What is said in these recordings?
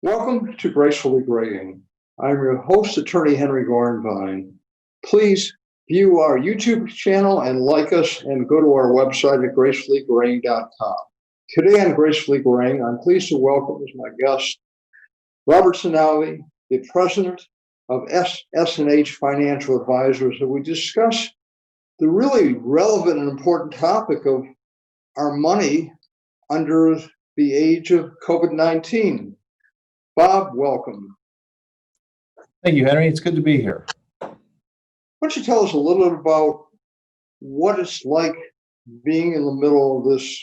Welcome to Gracefully Grading. I'm your host, Attorney Henry Gorenvine. Please view our YouTube channel and like us and go to our website at gracefullygrading.com. Today on Gracefully Grading, I'm pleased to welcome as my guest Robert Sinnaeve, the president of S&H Financial Advisors, and we discuss the really relevant and important topic of our money under the age of COVID-19. Bob, welcome. Thank you, Henry. It's good to be here. Why don't you tell us a little bit about what it's like being in the middle of this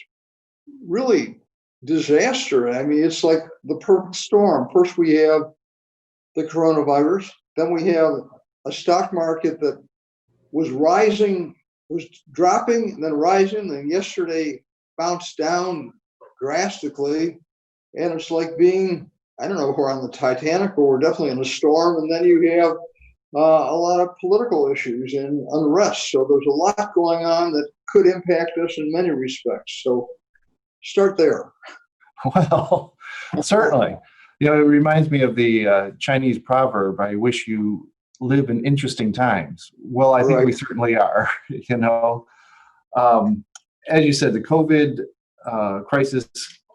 really disaster? I mean, it's like the perfect storm. First, we have the coronavirus. Then we have a stock market that was rising, was dropping, and then rising, and yesterday bounced down drastically. And it's like being, I don't know if we're on the Titanic, but we're definitely in a storm. And then you have a lot of political issues and unrest. So there's a lot going on that could impact us in many respects. So start there. Well, certainly. You know, it reminds me of the Chinese proverb, I wish you live in interesting times. Well, I think we certainly are, you know. As you said, the COVID crisis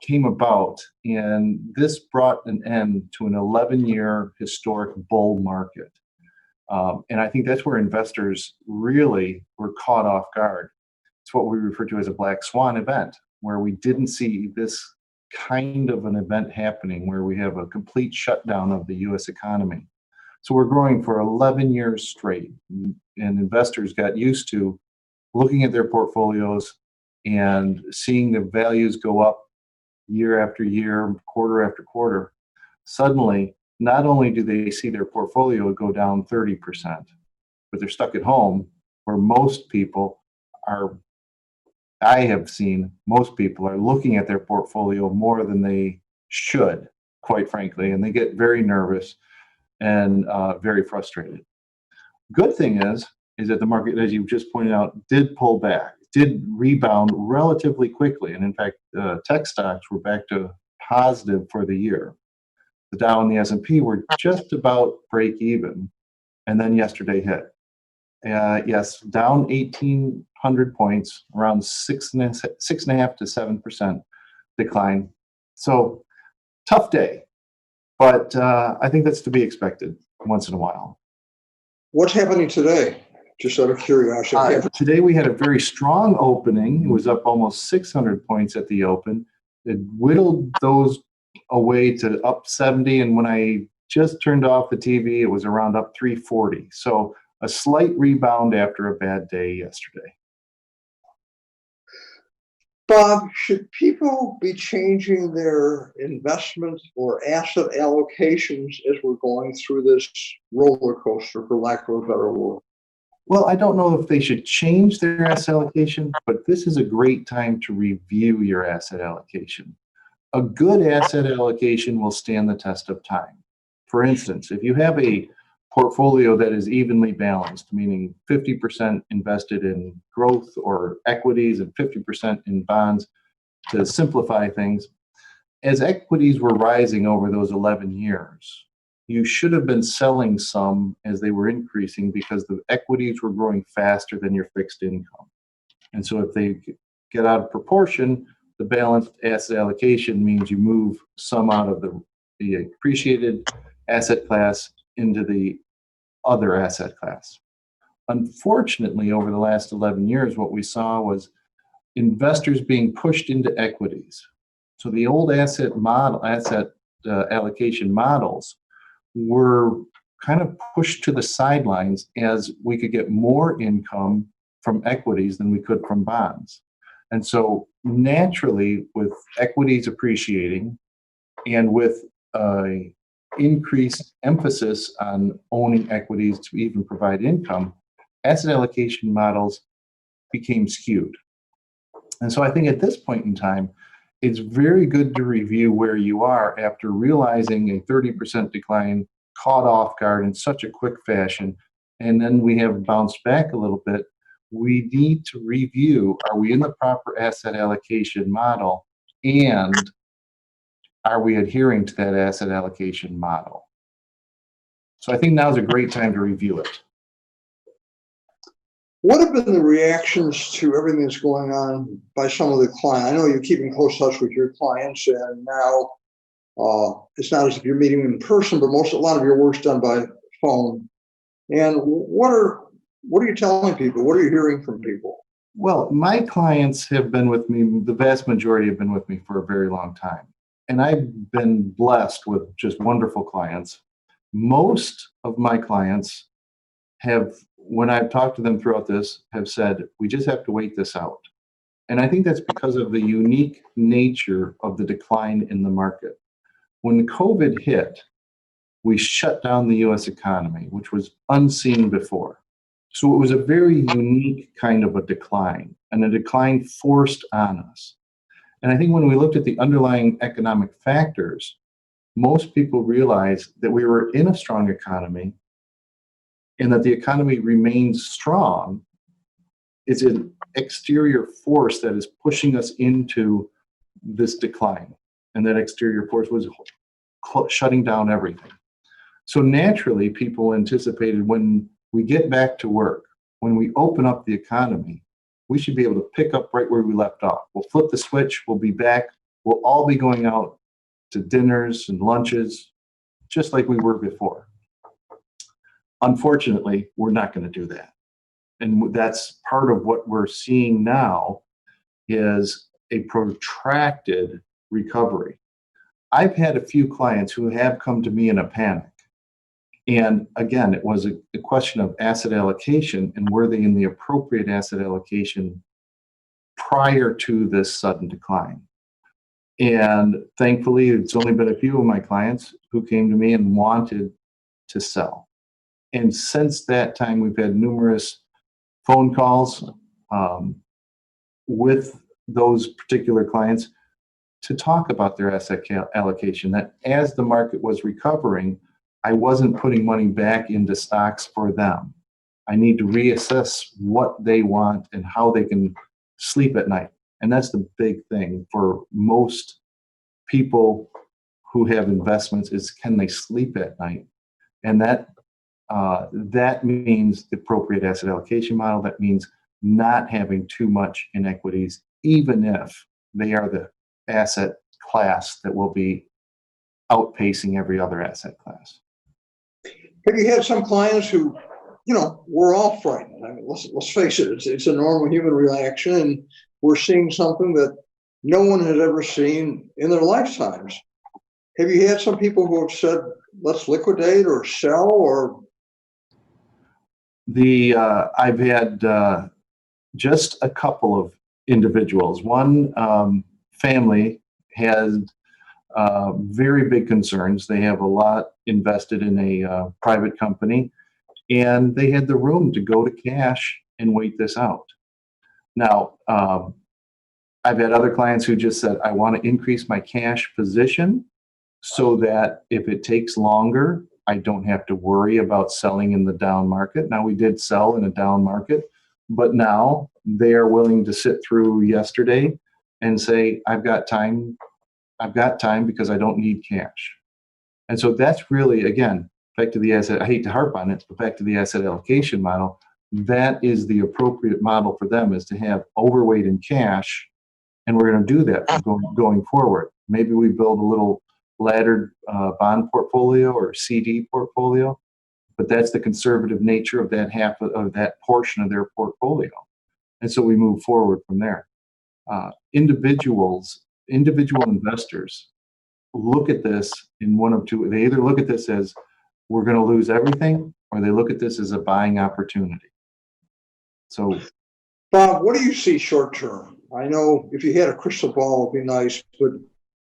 came about, and this brought an end to an 11-year historic bull market. And I think that's where investors really were caught off guard. It's what we refer to as a black swan event, where we didn't see this kind of an event happening, where we have a complete shutdown of the U.S. economy. So we're growing for 11 years straight, and investors got used to looking at their portfolios and seeing the values go up year after year, quarter after quarter. Suddenly, not only do they see their portfolio go down 30%, but they're stuck at home, where most people are, I have seen most people are looking at their portfolio more than they should, quite frankly, and they get very nervous and very frustrated. Good thing is that the market, as you just pointed out, did pull back, did rebound relatively quickly. And in fact, tech stocks were back to positive for the year. The Dow and the S&P were just about break even, and then yesterday hit. Yes, down 1,800 points, around 6.5% to 7% decline. So tough day, but I think that's to be expected once in a while. What's happening today? Just out of curiosity. Today we had a very strong opening. It was up almost 600 points at the open. It whittled those away to up 70, and when I just turned off the TV, it was around up 340. So a slight rebound after a bad day yesterday. Bob, should people be changing their investment or asset allocations as we're going through this roller coaster, for lack of a better word? Well, I don't know if they should change their asset allocation, but this is a great time to review your asset allocation. A good asset allocation will stand the test of time. For instance, if you have a portfolio that is evenly balanced, meaning 50% invested in growth or equities and 50% in bonds, to simplify things, as equities were rising over those 11 years, you should have been selling some as they were increasing, because the equities were growing faster than your fixed income. And so if they get out of proportion, the balanced asset allocation means you move some out of the appreciated asset class into the other asset class. Unfortunately, over the last 11 years, what we saw was investors being pushed into equities. So the old asset allocation models were kind of pushed to the sidelines, as we could get more income from equities than we could from bonds. And so naturally, with equities appreciating and with an increased emphasis on owning equities to even provide income, asset allocation models became skewed. And so I think at this point in time, it's very good to review where you are after realizing a 30% decline caught off guard in such a quick fashion, and then we have bounced back a little bit. We need to review, are we in the proper asset allocation model, and are we adhering to that asset allocation model? So I think now is a great time to review it. What have been the reactions to everything that's going on by some of the clients? I know you're keeping close touch with your clients, and now it's not as if you're meeting in person, but a lot of your work's done by phone. And what are you telling people? What are you hearing from people? Well, my clients have been with me, the vast majority have been with me for a very long time. And I've been blessed with just wonderful clients. Most of my clients have, when I've talked to them throughout this, have said, we just have to wait this out. And I think that's because of the unique nature of the decline in the market. When COVID hit, we shut down the US economy, which was unseen before. So it was a very unique kind of a decline, and a decline forced on us. And I think when we looked at the underlying economic factors, most people realized that we were in a strong economy and that the economy remains strong. It's an exterior force that is pushing us into this decline. And that exterior force was shutting down everything. So naturally, people anticipated when we get back to work, when we open up the economy, we should be able to pick up right where we left off. We'll flip the switch, we'll be back, we'll all be going out to dinners and lunches, just like we were before. Unfortunately, we're not going to do that. And that's part of what we're seeing now is a protracted recovery. I've had a few clients who have come to me in a panic. And again, it was a question of asset allocation and were they in the appropriate asset allocation prior to this sudden decline. And thankfully, it's only been a few of my clients who came to me and wanted to sell. And since that time, we've had numerous phone calls with those particular clients to talk about their asset allocation, that as the market was recovering, I wasn't putting money back into stocks for them. I need to reassess what they want and how they can sleep at night. And that's the big thing for most people who have investments is, can they sleep at night? And that means the appropriate asset allocation model. That means not having too much in equities, even if they are the asset class that will be outpacing every other asset class. Have you had some clients who, we're all frightened? I mean, let's face it, it's a normal human reaction, and we're seeing something that no one has ever seen in their lifetimes. Have you had some people who have said, let's liquidate or sell? Or I've had just a couple of individuals. One family has very big concerns. They have a lot invested in a private company, and they had the room to go to cash and wait this out. Now, I've had other clients who just said, I want to increase my cash position so that if it takes longer, I don't have to worry about selling in the down market. Now, we did sell in a down market, but now they are willing to sit through yesterday and say, I've got time because I don't need cash. And so that's really, again, back to the asset, I hate to harp on it, but back to the asset allocation model, that is the appropriate model for them, is to have overweight in cash. And we're going to do that going forward. Maybe we build a little laddered bond portfolio or CD portfolio, but that's the conservative nature of that half of that portion of their portfolio. And so we move forward from there. Individual investors look at this in one of two. They either look at this as we're going to lose everything, or they look at this as a buying opportunity. So, Bob, what do you see short term? I know if you had a crystal ball, it'd be nice, but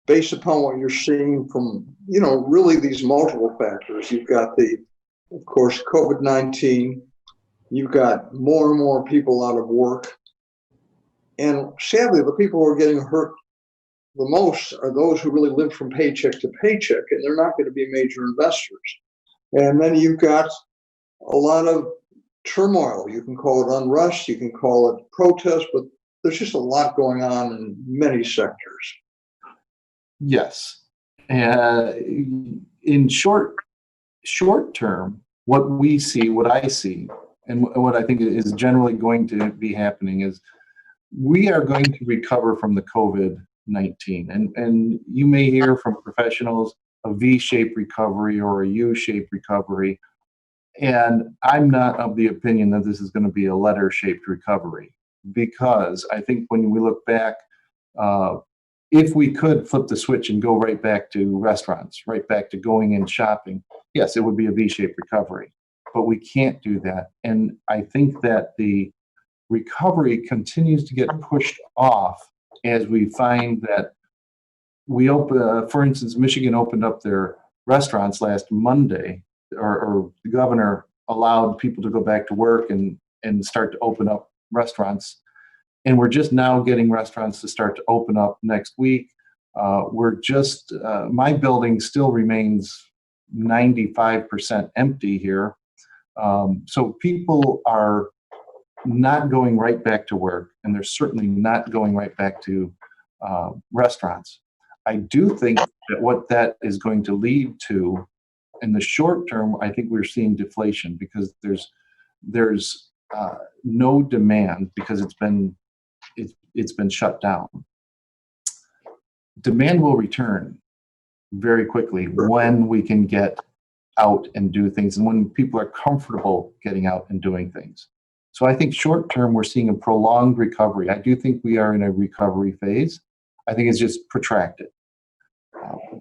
based upon what you're seeing from, really these multiple factors, you've got of course, COVID-19, you've got more and more people out of work. And sadly, the people who are getting hurt the most are those who really live from paycheck to paycheck, and they're not going to be major investors. And then you've got a lot of turmoil. You can call it unrest, you can call it protest, but there's just a lot going on in many sectors. Yes. In short term, what I see, and what I think is generally going to be happening is we are going to recover from the COVID-19. And you may hear from professionals a V-shaped recovery or a U-shaped recovery. And I'm not of the opinion that this is going to be a letter-shaped recovery, because I think when we look back, if we could flip the switch and go right back to restaurants, right back to going and shopping, yes, it would be a V-shaped recovery. But we can't do that. And I think that the recovery continues to get pushed off as we find that we open, for instance, Michigan opened up their restaurants last Monday, or the governor allowed people to go back to work and start to open up restaurants. And we're just now getting restaurants to start to open up next week. My building still remains 95% empty here. So people are not going right back to work, and they're certainly not going right back to restaurants. I do think that what that is going to lead to in the short term, I think we're seeing deflation, because there's no demand, because it's been shut down. Demand will return very quickly when we can get out and do things, and when people are comfortable getting out and doing things. So I think short term, we're seeing a prolonged recovery. I do think we are in a recovery phase. I think it's just protracted.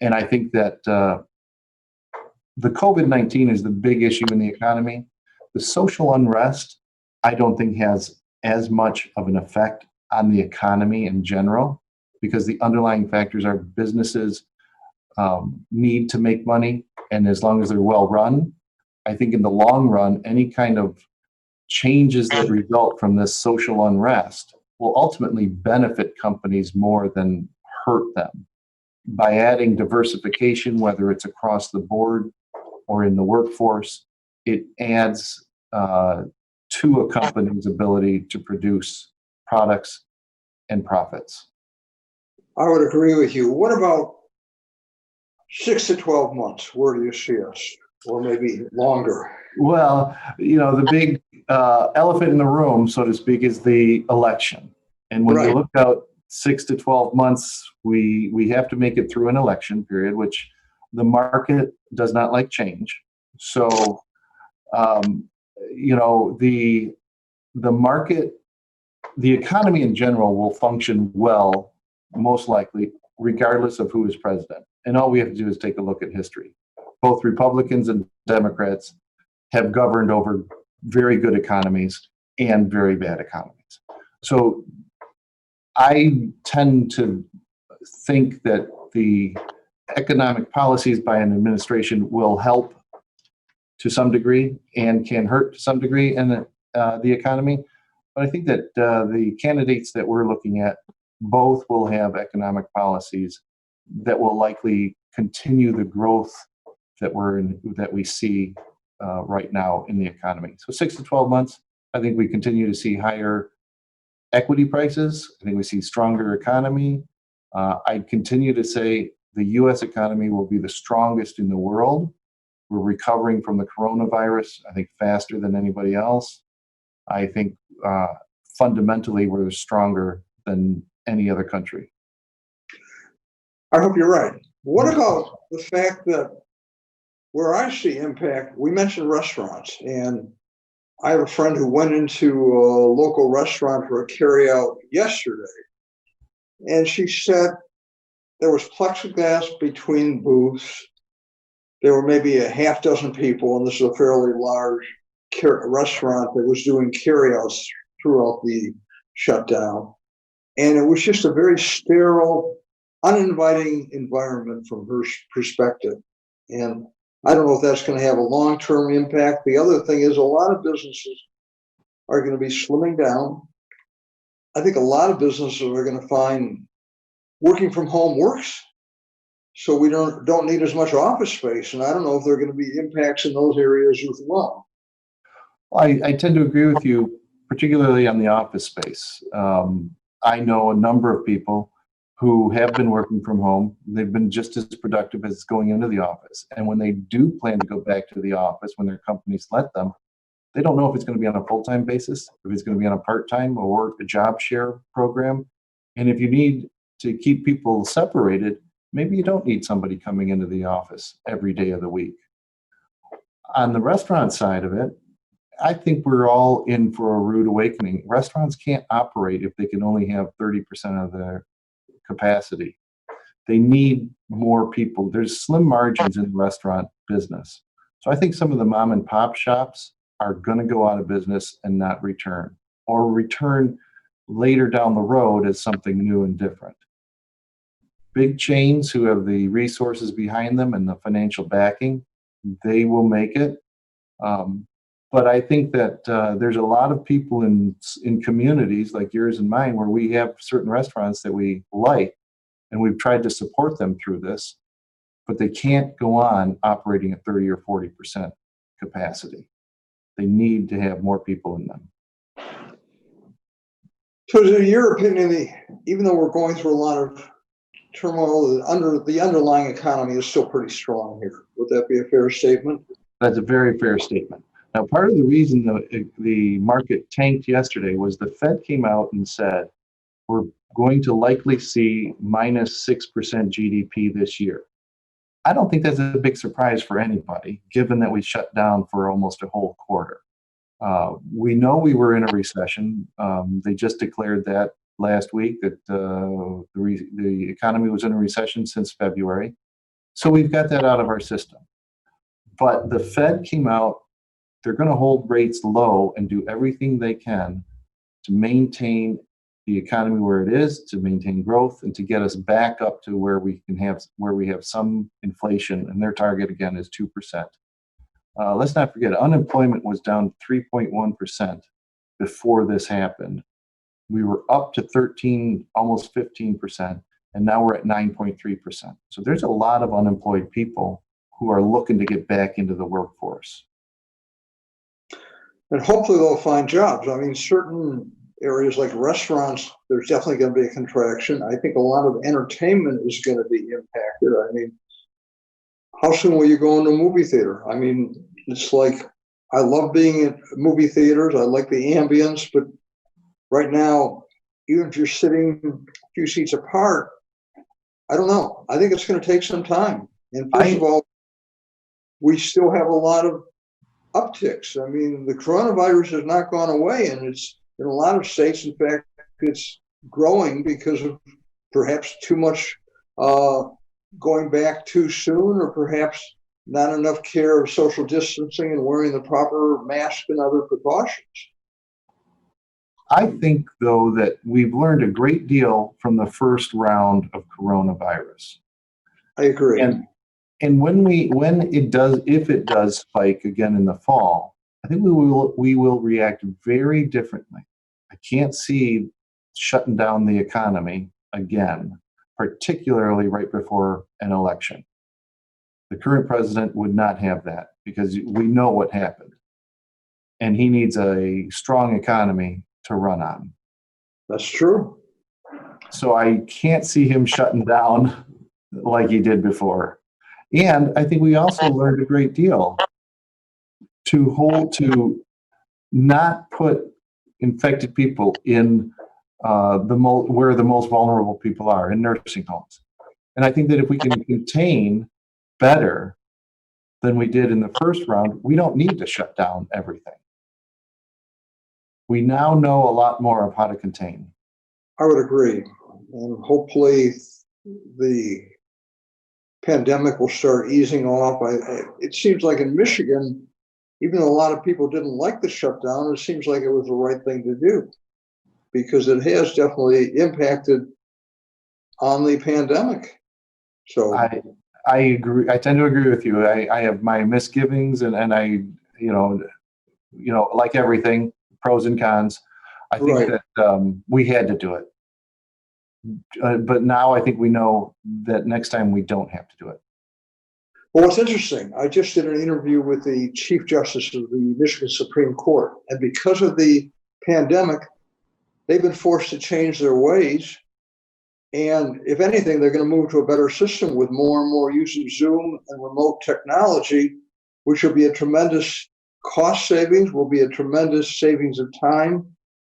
And I think that the COVID-19 is the big issue in the economy. The social unrest, I don't think has as much of an effect on the economy in general, because the underlying factors are businesses need to make money, and as long as they're well run, I think in the long run, any kind of changes that result from this social unrest will ultimately benefit companies more than hurt them. By adding diversification, whether it's across the board or in the workforce, it adds to a company's ability to produce products and profits. I would agree with you. What about 6 to 12 months? Where do you see us? Or maybe longer? Well, the big elephant in the room, so to speak, is the election. And when you look out 6 to 12 months, we have to make it through an election period, which the market does not like change. So, the market, the economy in general will function well, most likely, regardless of who is president. And all we have to do is take a look at history. Both Republicans and Democrats have governed over very good economies and very bad economies. So I tend to think that the economic policies by an administration will help to some degree and can hurt to some degree in the economy. But I think that the candidates that we're looking at both will have economic policies that will likely continue the growth that we see right now in the economy. So 6 to 12 months, I think we continue to see higher equity prices. I think we see stronger economy. I continue to say the U.S. economy will be the strongest in the world. We're recovering from the coronavirus, I think, faster than anybody else. I think fundamentally we're stronger than any other country. I hope you're right. What about the fact that where I see impact, we mentioned restaurants, and I have a friend who went into a local restaurant for a carryout yesterday, and she said there was plexiglass between booths. There were maybe a half dozen people, and this is a fairly large restaurant that was doing carryouts throughout the shutdown. And it was just a very sterile, uninviting environment from her perspective. And I don't know if that's going to have a long-term impact. The other thing is a lot of businesses are going to be slimming down. I think a lot of businesses are going to find working from home works, so we don't need as much office space. And I don't know if there are going to be impacts in those areas as well. I tend to agree with you, particularly on the office space. I know a number of people who have been working from home. They've been just as productive as going into the office. And when they do plan to go back to the office, when their companies let them, they don't know if it's going to be on a full-time basis, if it's going to be on a part-time or a job share program. And if you need to keep people separated, maybe you don't need somebody coming into the office every day of the week. On the restaurant side of it, I think we're all in for a rude awakening. Restaurants can't operate if they can only have 30% of their capacity. They need more people. There's slim margins in the restaurant business. So I think some of the mom and pop shops are going to go out of business and not return, or return later down the road as something new and different. Big chains who have the resources behind them and the financial backing, they will make it. But I think that there's a lot of people in communities like yours and mine where we have certain restaurants that we like, and we've tried to support them through this, but they can't go on operating at 30 or 40% capacity. They need to have more people in them. So in your opinion, even though we're going through a lot of turmoil, the underlying economy is still pretty strong here. Would that be a fair statement? That's a very fair statement. Now, part of the reason the market tanked yesterday was the Fed came out and said, we're going to likely see minus 6% GDP this year. I don't think that's a big surprise for anybody, given that we shut down for almost a whole quarter. We know we were in a recession. They just declared that last week that the economy was in a recession since February. So we've got that out of our system. But the Fed came out, they're going to hold rates low and do everything they can to maintain the economy where it is, to maintain growth, and to get us back up to where we have some inflation. And their target again is 2%. Let's not forget, unemployment was down 3.1% before this happened. We were up to 13, almost 15%, and now we're at 9.3%. So there's a lot of unemployed people who are looking to get back into the workforce. And hopefully they'll find jobs. I mean, certain areas like restaurants, there's definitely going to be a contraction. I think a lot of entertainment is going to be impacted. I mean, how soon will you go into a movie theater? I mean, it's like, I love being at movie theaters. I like the ambience, but right now, even if you're sitting a few seats apart, I don't know. I think it's going to take some time. And first of all, we still have a lot of upticks. I mean, the coronavirus has not gone away, and it's in a lot of states. In fact, it's growing because of perhaps too much going back too soon, or perhaps not enough care of social distancing and wearing the proper mask and other precautions. I think, though, that we've learned a great deal from the first round of coronavirus. I agree. And if it does spike again in the fall, I think we will react very differently. I can't see shutting down the economy again, particularly right before an election. The current president would not have that, because we know what happened. And he needs a strong economy to run on. That's true. So I can't see him shutting down like he did before. And I think we also learned a great deal to not put infected people in where the most vulnerable people are, in nursing homes. And I think that if we can contain better than we did in the first round, we don't need to shut down everything. We now know a lot more of how to contain. I would agree. And hopefully the pandemic will start easing off. It seems like in Michigan, even though a lot of people didn't like the shutdown, it seems like it was the right thing to do, because it has definitely impacted on the pandemic. So I agree. I tend to agree with you. I have my misgivings, and I, like everything, pros and cons. I think that we had to do it. But now I think we know that next time we don't have to do it. Well, what's interesting, I just did an interview with the Chief Justice of the Michigan Supreme Court, and because of the pandemic, they've been forced to change their ways. And if anything, they're going to move to a better system with more and more use of Zoom and remote technology, which will be a tremendous cost savings, will be a tremendous savings of time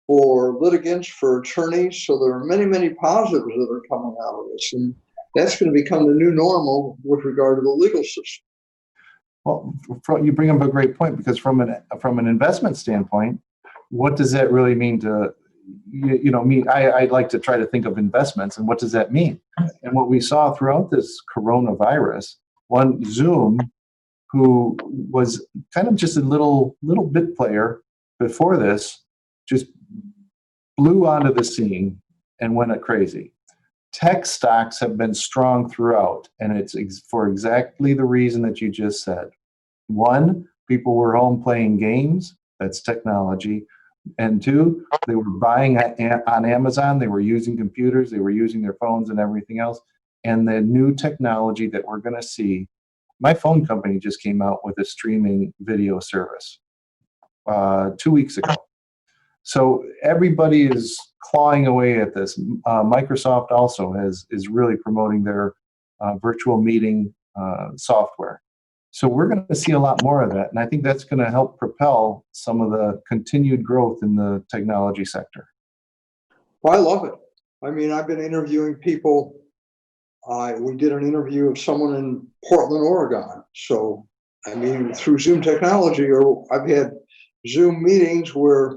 for litigants, for attorneys. So there are many, many positives that are coming out of this. And that's going to become the new normal with regard to the legal system. Well, you bring up a great point, because from an investment standpoint, what does that really mean to me? I like to try to think of investments, and what does that mean? And what we saw throughout this coronavirus, one, Zoom, who was kind of just a little bit player before this, just blew onto the scene and went crazy. Tech stocks have been strong throughout, and it's for exactly the reason that you just said. One, people were home playing games. That's technology. And two, they were buying on Amazon. They were using computers. They were using their phones and everything else. And the new technology that we're going to see, my phone company just came out with a streaming video service 2 weeks ago. So everybody is clawing away at this. Microsoft also is really promoting their virtual meeting software. So we're going to see a lot more of that, and I think that's going to help propel some of the continued growth in the technology sector. Well, I love it. I mean, I've been interviewing people. We did an interview of someone in Portland, Oregon. So, I mean, through Zoom technology, or I've had Zoom meetings where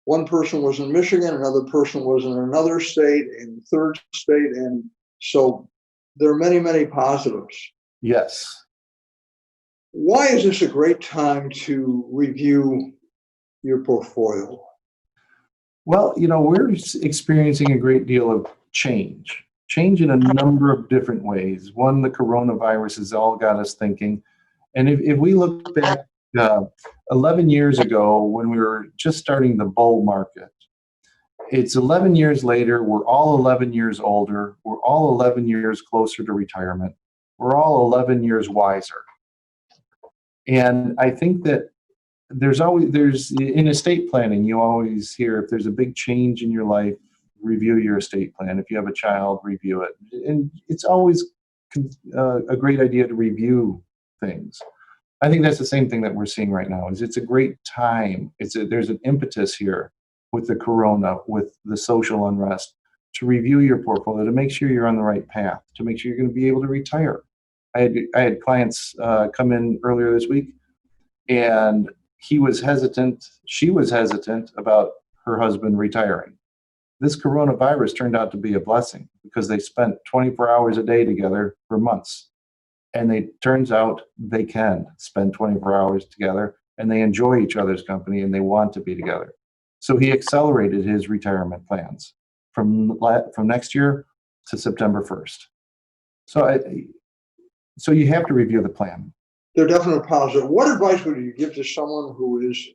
one person was in Michigan, another person was in another state, and third state. And so there are many, many positives. Yes. Why is this a great time to review your portfolio? Well, we're experiencing a great deal of change in a number of different ways. One, the coronavirus has all got us thinking. And if we look back 11 years ago, when we were just starting the bull market, it's 11 years later, we're all 11 years older, we're all 11 years closer to retirement, we're all 11 years wiser. And I think that there's in estate planning, you always hear, if there's a big change in your life, review your estate plan. If you have a child, review it. And it's always a great idea to review things. I think that's the same thing that we're seeing right now. It's a great time. There's an impetus here with the corona, with the social unrest, to review your portfolio, to make sure you're on the right path, to make sure you're going to be able to retire. I had clients come in earlier this week, and she was hesitant about her husband retiring. This coronavirus turned out to be a blessing, because they spent 24 hours a day together for months. And it turns out they can spend 24 hours together, and they enjoy each other's company, and they want to be together. So he accelerated his retirement plans from next year to September 1st. So you have to review the plan. They're definitely positive. What advice would you give to someone who is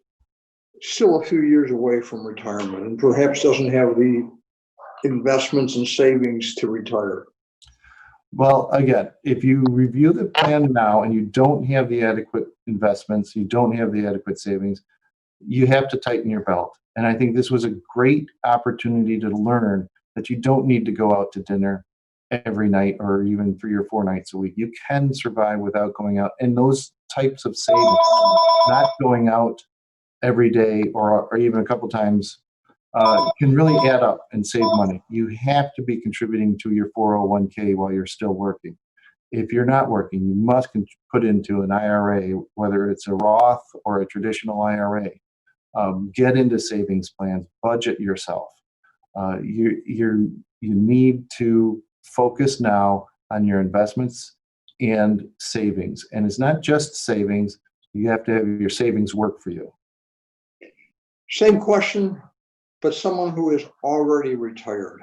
still a few years away from retirement and perhaps doesn't have the investments and savings to retire? Well, again, if you review the plan now and you don't have the adequate investments, you don't have the adequate savings, you have to tighten your belt. And I think this was a great opportunity to learn that you don't need to go out to dinner every night or even 3 or 4 nights a week. You can survive without going out. And those types of savings, not going out every day or even a couple times, can really add up and save money. You have to be contributing to your 401k while you're still working. If you're not working, you must put into an IRA, whether it's a Roth or a traditional IRA. Get into savings plans, budget yourself. You need to focus now on your investments and savings. And it's not just savings, you have to have your savings work for you. Same question, but someone who is already retired.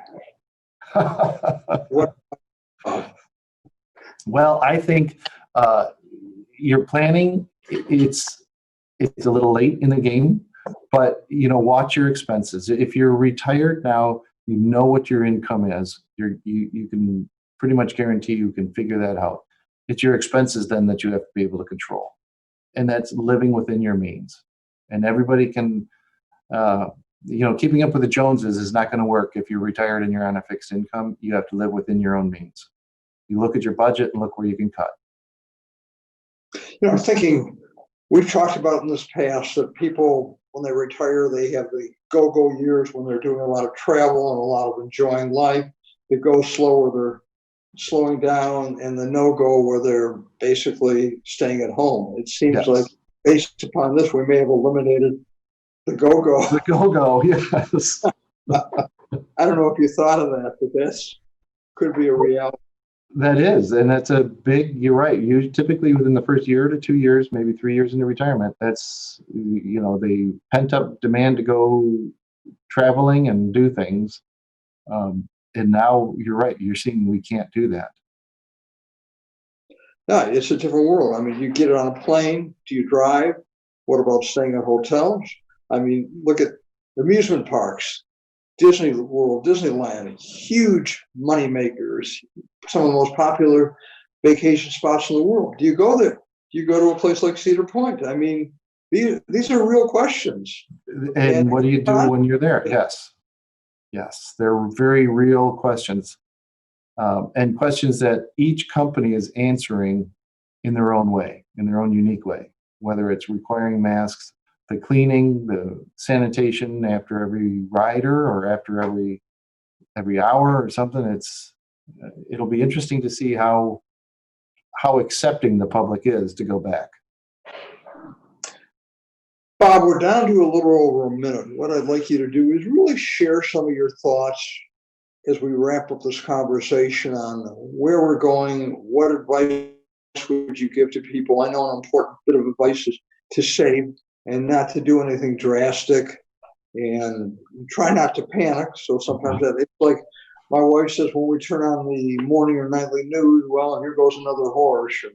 What? Well, I think your planning, it's a little late in the game, but watch your expenses. If you're retired now, you know what your income is. You can pretty much guarantee you can figure that out. It's your expenses then that you have to be able to control, and that's living within your means. And everybody can keeping up with the Joneses is not going to work if you're retired and you're on a fixed income. You have to live within your own means. You look at your budget and look where you can cut. I'm thinking, we've talked about in this past that people, when they retire, they have the go-go years when they're doing a lot of travel and a lot of enjoying life. The go slow where they're slowing down, and the no-go where they're basically staying at home. It seems like, based upon this, we may have eliminated the go-go. The go-go, yes. I don't know if you thought of that, but that's could be a reality. That is, and that's a big, you're right. You typically within the first year to 2 years, maybe 3 years into retirement, that's, the pent up demand to go traveling and do things. And now you're right. You're seeing we can't do that. No, it's a different world. I mean, you get it on a plane. Do you drive? What about staying at hotels? I mean, look at amusement parks. Disney World, Disneyland, huge money makers, some of the most popular vacation spots in the world. Do you go there? Do you go to a place like Cedar Point? I mean, these are real questions. And what do you do when you're there? Yes, they're very real questions, and questions that each company is answering in their own way, in their own unique way, whether it's requiring masks, the cleaning, the sanitation after every rider or after every hour or something. It'll be interesting to see how accepting the public is to go back. Bob, we're down to a little over a minute. What I'd like you to do is really share some of your thoughts as we wrap up this conversation on where we're going. What advice would you give to people? I know an important bit of advice is to save and not to do anything drastic, and try not to panic. So sometimes it's like my wife says when we turn on the morning or nightly news, well, here goes another horror show.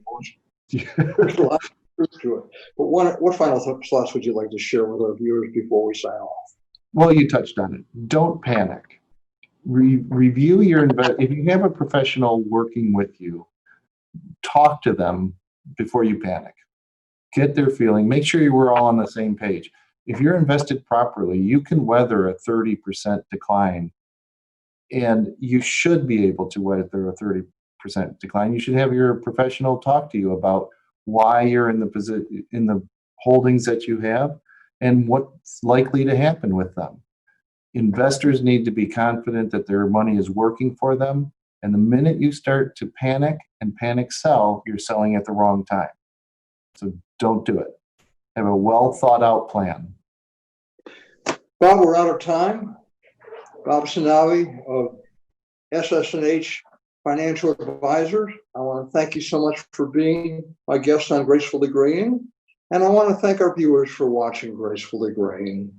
There's a lot of truth to it. But what final thoughts would you like to share with our viewers before we sign off? Well, you touched on it. Don't panic. Review your if you have a professional working with you, talk to them before you panic. Get their feeling. Make sure we're all on the same page. If you're invested properly, you can weather a 30% decline, and you should be able to weather a 30% decline. You should have your professional talk to you about why you're in the holdings that you have and what's likely to happen with them. Investors need to be confident that their money is working for them. And the minute you start to panic and panic sell, you're selling at the wrong time. So don't do it. Have a well thought out plan. Bob, we're out of time. Bob Sinnaeve of SS&H Financial Advisors. I want to thank you so much for being my guest on Gracefully Graying. And I want to thank our viewers for watching Gracefully Graying.